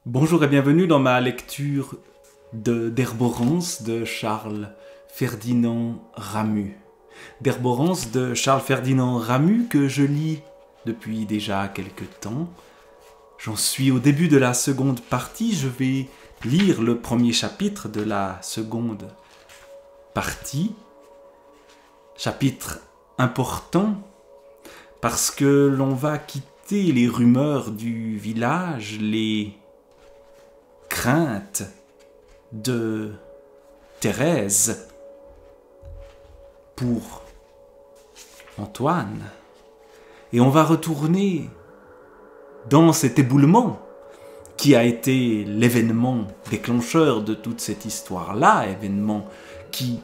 Bonjour et bienvenue dans ma lecture d'Herborance de Charles Ferdinand Ramus. D'Herborance de Charles Ferdinand Ramus que je lis depuis déjà quelque temps. J'en suis au début de la seconde partie, je vais lire le premier chapitre de la seconde partie. Chapitre important parce que l'on va quitter les rumeurs du village, les crainte de Thérèse pour Antoine. Et on va retourner dans cet éboulement qui a été l'événement déclencheur de toute cette histoire-là, événement qui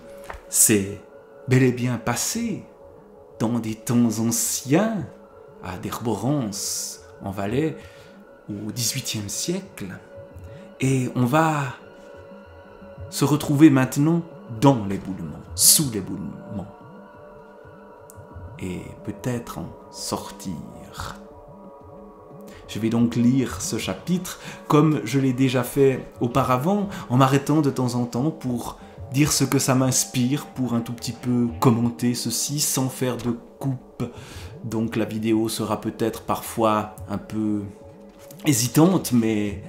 s'est bel et bien passé dans des temps anciens, à d'Herborance, en Valais, au XVIIIe siècle. Et on va se retrouver maintenant dans l'éboulement, sous l'éboulement. Et peut-être en sortir. Je vais donc lire ce chapitre comme je l'ai déjà fait auparavant, en m'arrêtant de temps en temps pour dire ce que ça m'inspire, pour un tout petit peu commenter ceci sans faire de coupe. Donc la vidéo sera peut-être parfois un peu hésitante, mais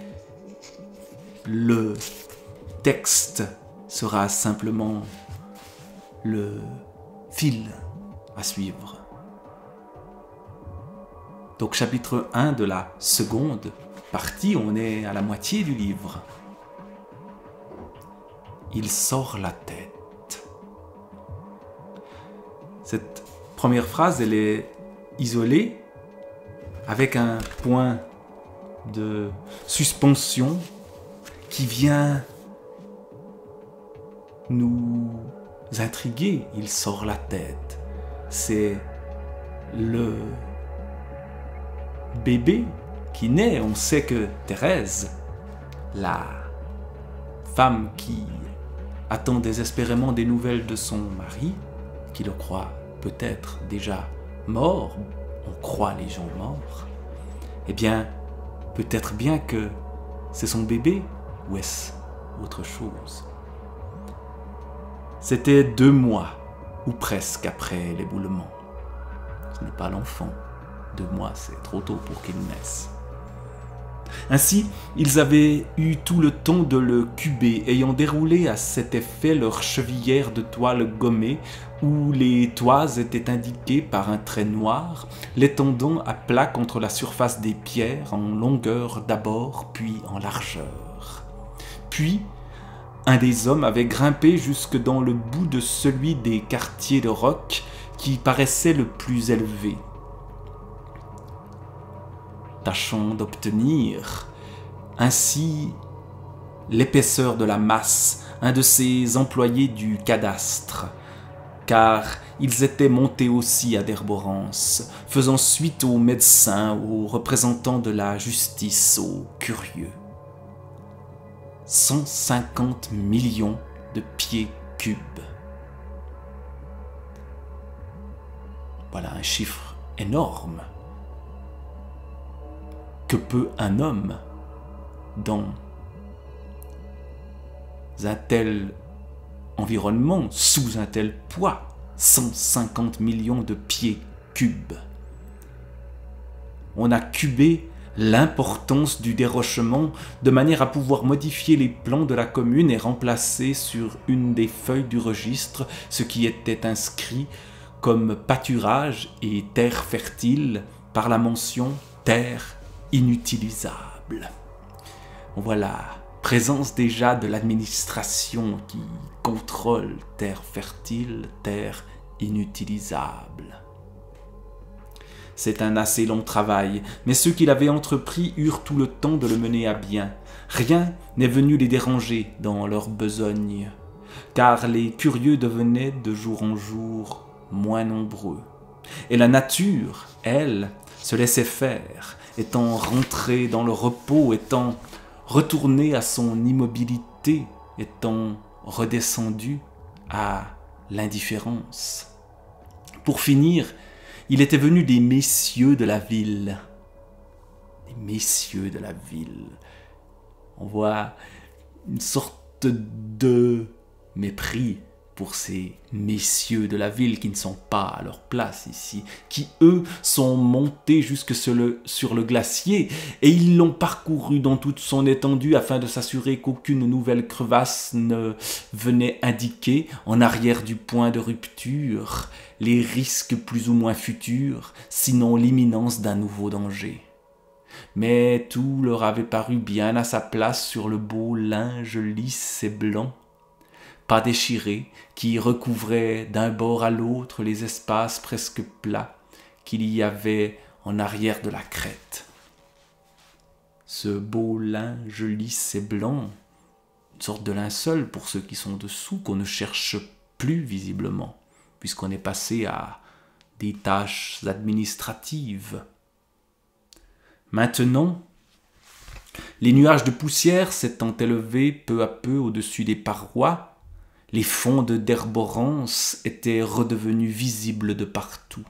le texte sera simplement le fil à suivre. Donc chapitre 1 de la seconde partie, on est à la moitié du livre. Il sort la tête. Cette première phrase, elle est isolée, avec un point de suspension qui vient nous intriguer. Il sort la tête. C'est le bébé qui naît. On sait que Thérèse, la femme qui attend désespérément des nouvelles de son mari, qui le croit peut-être déjà mort, on croit les gens morts, eh bien, peut-être bien que c'est son bébé, ou est-ce autre chose? C'était 2 mois, ou presque après l'éboulement. Ce n'est pas l'enfant. 2 mois, c'est trop tôt pour qu'il naisse. Ainsi, ils avaient eu tout le temps de le cuber, ayant déroulé à cet effet leur chevillère de toile gommée, où les toises étaient indiquées par un trait noir, l'étendant à plat contre la surface des pierres, en longueur d'abord, puis en largeur. Puis, un des hommes avait grimpé jusque dans le bout de celui des quartiers de roc qui paraissait le plus élevé, tâchant d'obtenir ainsi l'épaisseur de la masse, un de ces employés du cadastre, car ils étaient montés aussi à d'Herborance, faisant suite aux médecins, aux représentants de la justice, aux curieux. 150 millions de pieds cubes. Voilà un chiffre énorme. Que peut un homme dans un tel environnement, sous un tel poids? 150 millions de pieds cubes. On a cubé l'importance du dérochement de manière à pouvoir modifier les plans de la commune et remplacer sur une des feuilles du registre ce qui était inscrit comme pâturage et terre fertile par la mention terre inutilisable. On voit la présence déjà de l'administration qui contrôle terre fertile, terre inutilisable. C'est un assez long travail, mais ceux qui l'avaient entrepris eurent tout le temps de le mener à bien. Rien n'est venu les déranger dans leur besogne, car les curieux devenaient de jour en jour moins nombreux. Et la nature, elle, se laissait faire, étant rentrée dans le repos, étant retournée à son immobilité, étant redescendue à l'indifférence. Pour finir, il était venu des messieurs de la ville. Les messieurs de la ville. On voit une sorte de mépris pour ces messieurs de la ville qui ne sont pas à leur place ici, qui eux sont montés jusque sur le glacier et ils l'ont parcouru dans toute son étendue afin de s'assurer qu'aucune nouvelle crevasse ne venait indiquer en arrière du point de rupture les risques plus ou moins futurs, sinon l'imminence d'un nouveau danger. Mais tout leur avait paru bien à sa place sur le beau linge lisse et blanc, pas déchiré, qui recouvrait d'un bord à l'autre les espaces presque plats qu'il y avait en arrière de la crête. Ce beau linge lisse et blanc, une sorte de linceul pour ceux qui sont dessous, qu'on ne cherche plus visiblement, puisqu'on est passé à des tâches administratives. Maintenant, les nuages de poussière s'étant élevés peu à peu au-dessus des parois, les fonds d'herborance étaient redevenus visibles de partout.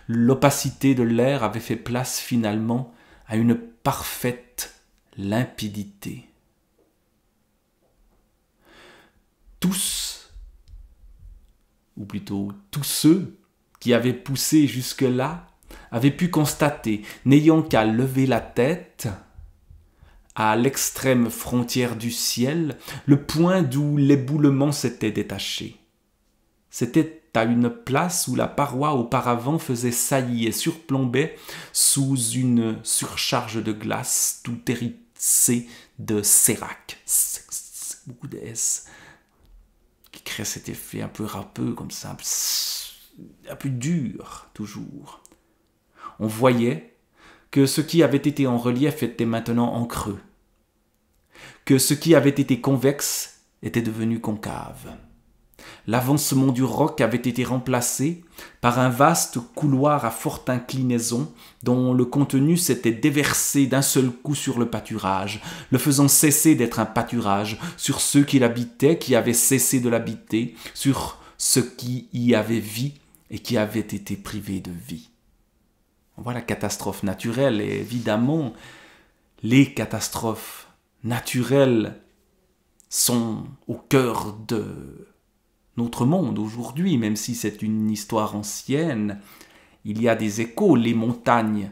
L'opacité de l'air avait fait place finalement à une parfaite limpidité. Tous, ou plutôt tous ceux qui avaient poussé jusque-là, avaient pu constater, n'ayant qu'à lever la tête, à l'extrême frontière du ciel, le point d'où l'éboulement s'était détaché. C'était à une place où la paroi auparavant faisait saillie et surplombait sous une surcharge de glace tout hérissée de sérac. Beaucoup de S qui crée cet effet un peu râpeux comme ça, un peu dur toujours. On voyait que ce qui avait été en relief était maintenant en creux, que ce qui avait été convexe était devenu concave. L'avancement du roc avait été remplacé par un vaste couloir à forte inclinaison dont le contenu s'était déversé d'un seul coup sur le pâturage, le faisant cesser d'être un pâturage, sur ceux qui l'habitaient, qui avaient cessé de l'habiter, sur ceux qui y avaient vie et qui avaient été privés de vie. On voit la catastrophe naturelle et évidemment, les catastrophes naturelles sont au cœur de notre monde aujourd'hui, même si c'est une histoire ancienne. Il y a des échos, les montagnes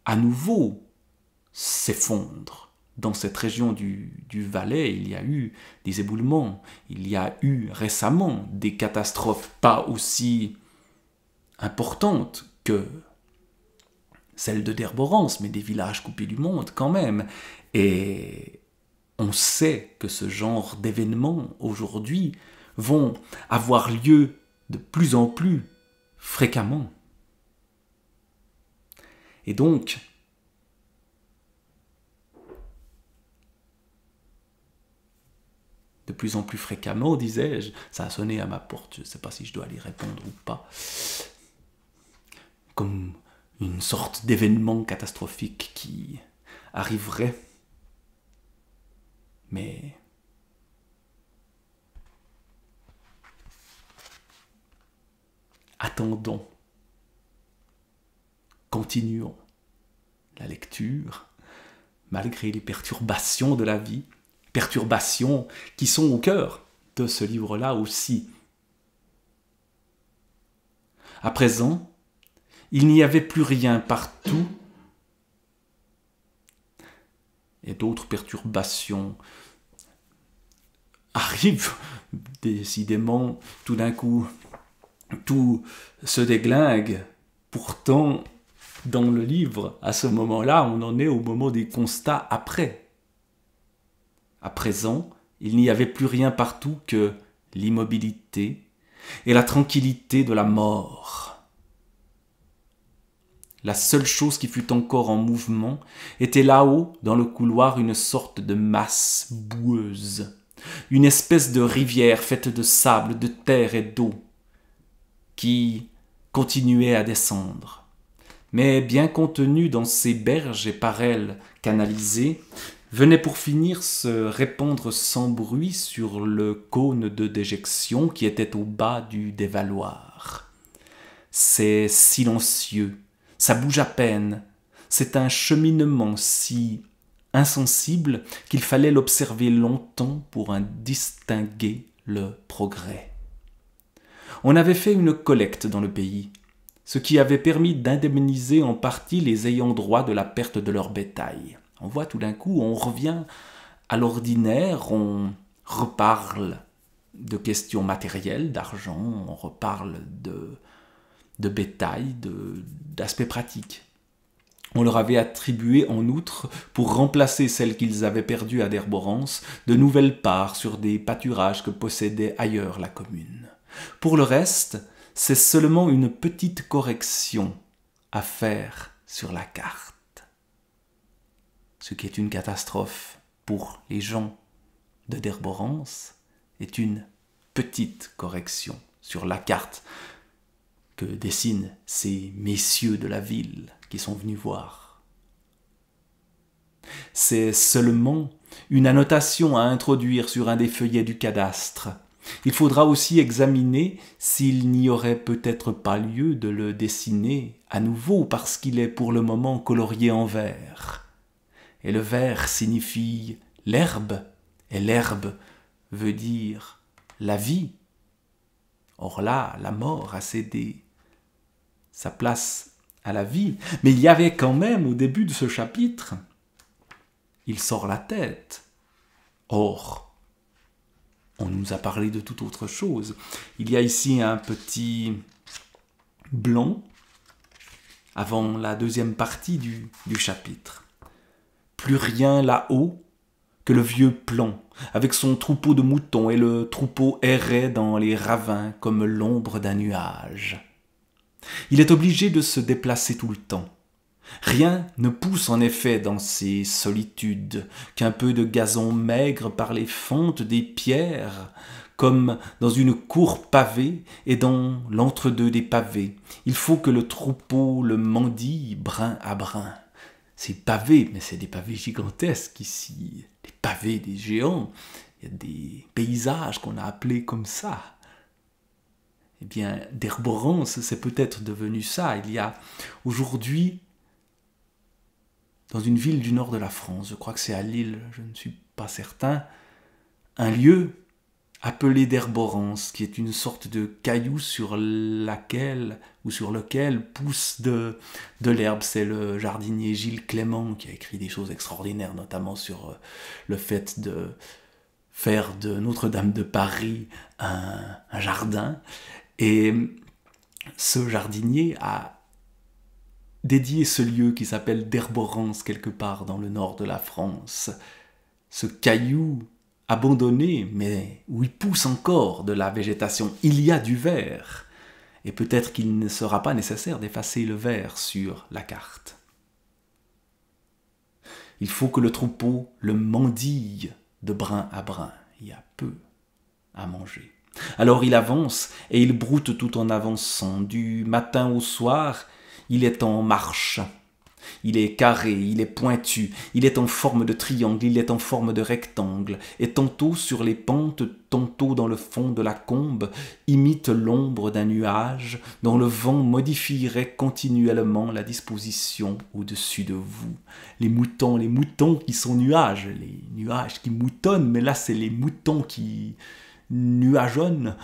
à nouveau s'effondrent. Dans cette région du Valais, il y a eu des éboulements, il y a eu récemment des catastrophes pas aussi importantes que celle de Derborance, mais des villages coupés du monde quand même. Et on sait que ce genre d'événements, aujourd'hui, vont avoir lieu de plus en plus fréquemment. Et donc, de plus en plus fréquemment, disais-je, ça a sonné à ma porte, je ne sais pas si je dois aller répondre ou pas, comme une sorte d'événement catastrophique qui arriverait. Mais attendons, continuons la lecture, malgré les perturbations de la vie, perturbations qui sont au cœur de ce livre-là aussi. À présent, il n'y avait plus rien partout, et d'autres perturbations arrivent, décidément, tout d'un coup, tout se déglingue. Pourtant, dans le livre, à ce moment-là, on en est au moment des constats après. À présent, il n'y avait plus rien partout que l'immobilité et la tranquillité de la mort. La seule chose qui fût encore en mouvement était là-haut, dans le couloir, une sorte de masse boueuse, une espèce de rivière faite de sable, de terre et d'eau, qui continuait à descendre. Mais bien contenue dans ses berges et par elles canalisée, venait pour finir se répandre sans bruit sur le cône de déjection qui était au bas du dévaloir. C'est silencieux, ça bouge à peine, c'est un cheminement si insensible qu'il fallait l'observer longtemps pour en distinguer le progrès. On avait fait une collecte dans le pays, ce qui avait permis d'indemniser en partie les ayants droit de la perte de leur bétail. On voit tout d'un coup, on revient à l'ordinaire, on reparle de questions matérielles, d'argent, on reparle de bétail, d'aspects pratiques. On leur avait attribué en outre, pour remplacer celles qu'ils avaient perdues à Derborance, de nouvelles parts sur des pâturages que possédait ailleurs la commune. Pour le reste, c'est seulement une petite correction à faire sur la carte. Ce qui est une catastrophe pour les gens de Derborance est une petite correction sur la carte que dessinent ces messieurs de la ville qui sont venus voir. C'est seulement une annotation à introduire sur un des feuillets du cadastre. Il faudra aussi examiner s'il n'y aurait peut-être pas lieu de le dessiner à nouveau parce qu'il est pour le moment colorié en vert. Et le vert signifie l'herbe, et l'herbe veut dire la vie. Or là, la mort a cédé sa place à la vie. Mais il y avait quand même, au début de ce chapitre, il sort la tête. Or, on nous a parlé de toute autre chose. Il y a ici un petit blanc avant la deuxième partie du chapitre. Plus rien là-haut que le vieux plan, avec son troupeau de moutons, et le troupeau errait dans les ravins comme l'ombre d'un nuage. Il est obligé de se déplacer tout le temps. Rien ne pousse en effet dans ces solitudes qu'un peu de gazon maigre par les fentes des pierres, comme dans une cour pavée et dans l'entre-deux des pavés. Il faut que le troupeau le mendie brin à brin. C'est pavé, mais c'est des pavés gigantesques ici, des pavés des géants. Il y a des paysages qu'on a appelés comme ça. Eh bien, Derborance, c'est peut-être devenu ça. Il y a aujourd'hui, dans une ville du nord de la France, je crois que c'est à Lille, je ne suis pas certain, un lieu appelé Derborance, qui est une sorte de caillou sur laquelle ou sur lequel pousse de l'herbe. C'est le jardinier Gilles Clément qui a écrit des choses extraordinaires, notamment sur le fait de faire de Notre-Dame de Paris un jardin. Et ce jardinier a dédié ce lieu qui s'appelle Derborance quelque part dans le nord de la France. Ce caillou abandonné, mais où il pousse encore de la végétation. Il y a du vert. Et peut-être qu'il ne sera pas nécessaire d'effacer le vert sur la carte. Il faut que le troupeau le mendille de brin à brin. Il y a peu à manger. Alors il avance et il broute tout en avançant. Du matin au soir, il est en marche. Il est carré, il est pointu, il est en forme de triangle, il est en forme de rectangle, et tantôt sur les pentes, tantôt dans le fond de la combe, imite l'ombre d'un nuage dont le vent modifierait continuellement la disposition au-dessus de vous. Les moutons qui sont nuages, les nuages qui moutonnent, mais là c'est les moutons qui nuagonnent.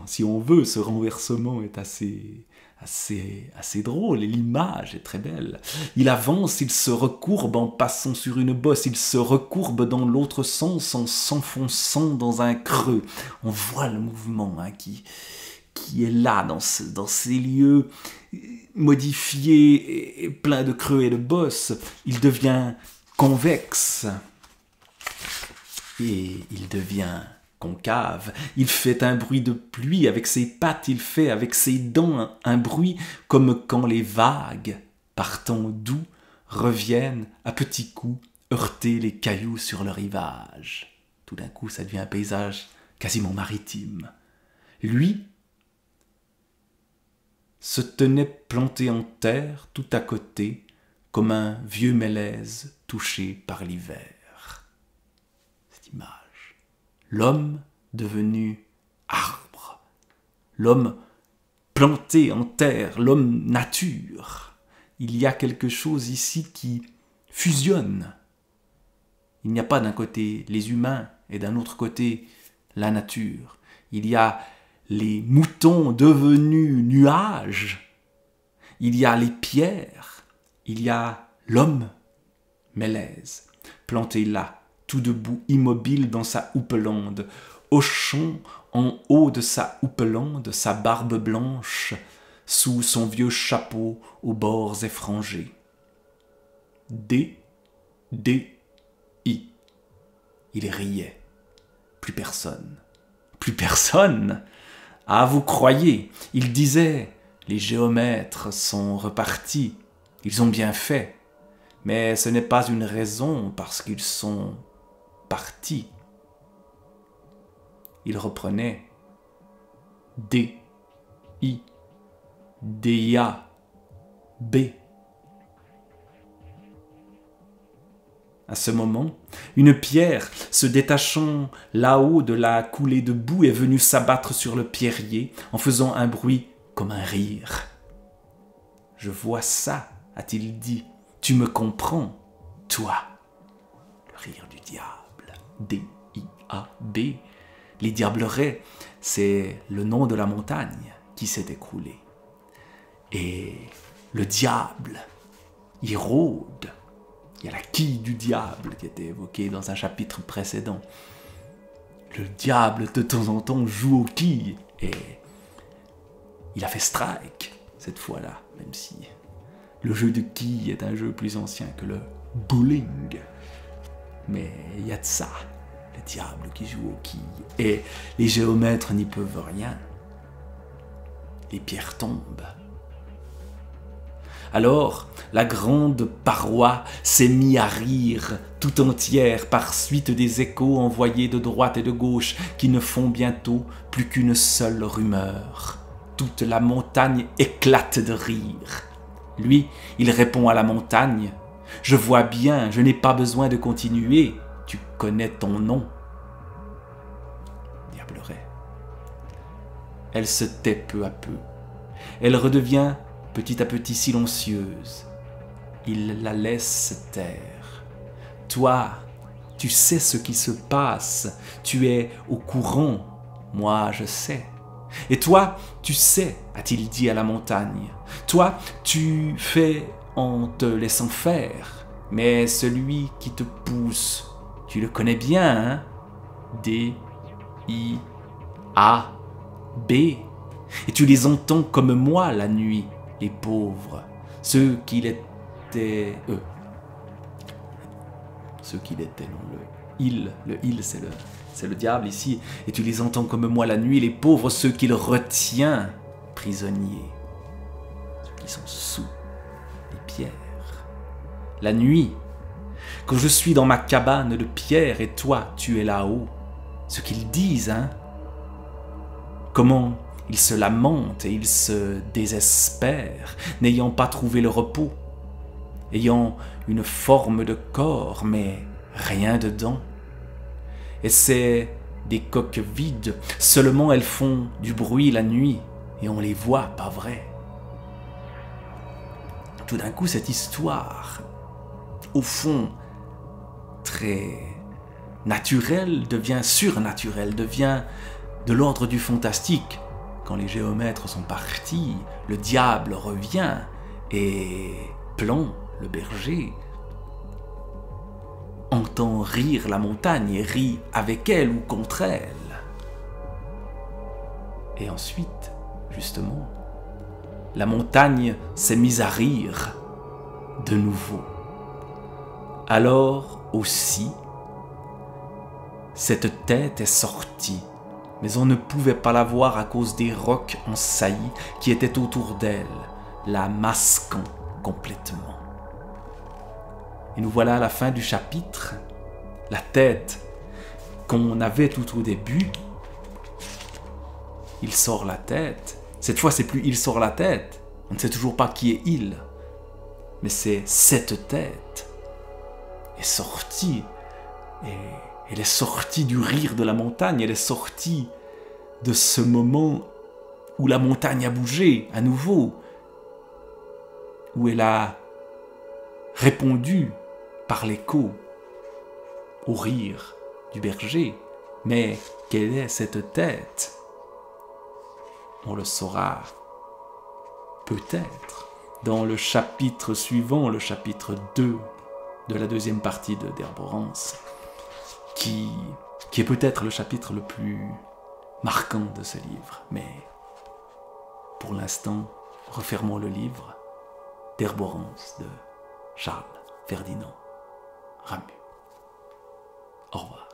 Si on veut, ce renversement est assez drôle et l'image est très belle. Il avance, il se recourbe en passant sur une bosse, il se recourbe dans l'autre sens en s'enfonçant dans un creux. On voit le mouvement qui est là dans ces lieux modifiés et pleins de creux et de bosses. Il devient convexe et il devient concave, il fait un bruit de pluie avec ses pattes, il fait avec ses dents un bruit comme quand les vagues, partant d'où, reviennent à petits coups heurter les cailloux sur le rivage. Tout d'un coup, ça devient un paysage quasiment maritime. Lui se tenait planté en terre tout à côté, comme un vieux mélèze touché par l'hiver. Cette image. L'homme devenu arbre, l'homme planté en terre, l'homme nature. Il y a quelque chose ici qui fusionnent. Il n'y a pas d'un côté les humains et d'un autre côté la nature. Il y a les moutons devenus nuages. Il y a les pierres. Il y a l'homme, Mélèze, planté là, tout debout, immobile dans sa houppelande, hochant en haut de sa houppelande sa barbe blanche, sous son vieux chapeau aux bords effrangés. D-I. Il riait. Plus personne. Plus personne. Ah, vous croyez? Il disait, les géomètres sont repartis. Ils ont bien fait. Mais ce n'est pas une raison parce qu'ils sont partis. Il reprenait. D-I. D-I-A-B. À ce moment, une pierre, se détachant là-haut de la coulée de boue, est venue s'abattre sur le pierrier en faisant un bruit comme un rire. « Je vois ça, a-t-il dit. Tu me comprends, toi ?» Le rire du diable. D-I-A-B. Les diablerets, c'est le nom de la montagne qui s'est écroulée. Et le diable, il rôde. Il y a la quille du diable qui était évoquée dans un chapitre précédent. Le diable, de temps en temps, joue aux quilles. Et il a fait strike, cette fois-là, même si le jeu de quilles est un jeu plus ancien que le bowling. Mais il y a de ça, le diable qui joue aux quilles. Et les géomètres n'y peuvent rien. Les pierres tombent. Alors, la grande paroi s'est mise à rire tout entière par suite des échos envoyés de droite et de gauche qui ne font bientôt plus qu'une seule rumeur. Toute la montagne éclate de rire. Lui, il répond à la montagne. « Je vois bien, je n'ai pas besoin de continuer. Tu connais ton nom. » Diableret. Elle se tait peu à peu. Elle redevient petit à petit silencieuse. Il la laisse taire. Toi, tu sais ce qui se passe. Tu es au courant. Moi, je sais. Et toi, tu sais, a-t-il dit à la montagne. Toi, tu fais en te laissant faire. Mais celui qui te pousse, tu le connais bien, hein? D-I-A-B. Et tu les entends comme moi la nuit. Les pauvres, ceux qui l'étaient eux. Ceux qui l'étaient, non, le il c'est le diable ici, et tu les entends comme moi la nuit, les pauvres, ceux qu'il retient prisonniers, ceux qui sont sous les pierres. La nuit, quand je suis dans ma cabane de pierre et toi, tu es là-haut, ce qu'ils disent, hein? Comment ils se lamentent et ils se désespèrent, n'ayant pas trouvé le repos, ayant une forme de corps, mais rien dedans. Et c'est des coques vides, seulement elles font du bruit la nuit, et on les voit, pas vrai. Tout d'un coup, cette histoire, au fond, très naturelle, devient surnaturelle, devient de l'ordre du fantastique. Quand les géomètres sont partis, le diable revient et Plan, le berger, entend rire la montagne et rit avec elle ou contre elle. Et ensuite, justement, la montagne s'est mise à rire de nouveau. Alors aussi, cette tête est sortie. Mais on ne pouvait pas la voir à cause des rocs en saillie qui étaient autour d'elle, la masquant complètement. Et nous voilà à la fin du chapitre. La tête qu'on avait tout au début, il sort la tête. Cette fois, c'est plus il sort la tête. On ne sait toujours pas qui est il. Mais c'est cette tête est sortie et elle est sortie du rire de la montagne, elle est sortie de ce moment où la montagne a bougé à nouveau, où elle a répondu par l'écho, au rire du berger. Mais quelle est cette tête? On le saura peut-être dans le chapitre suivant, le chapitre 2 de la deuxième partie de d'Herborance, qui est peut-être le chapitre le plus marquant de ce livre. Mais pour l'instant, refermons le livre d'Herborance de Charles Ferdinand Ramus. Au revoir.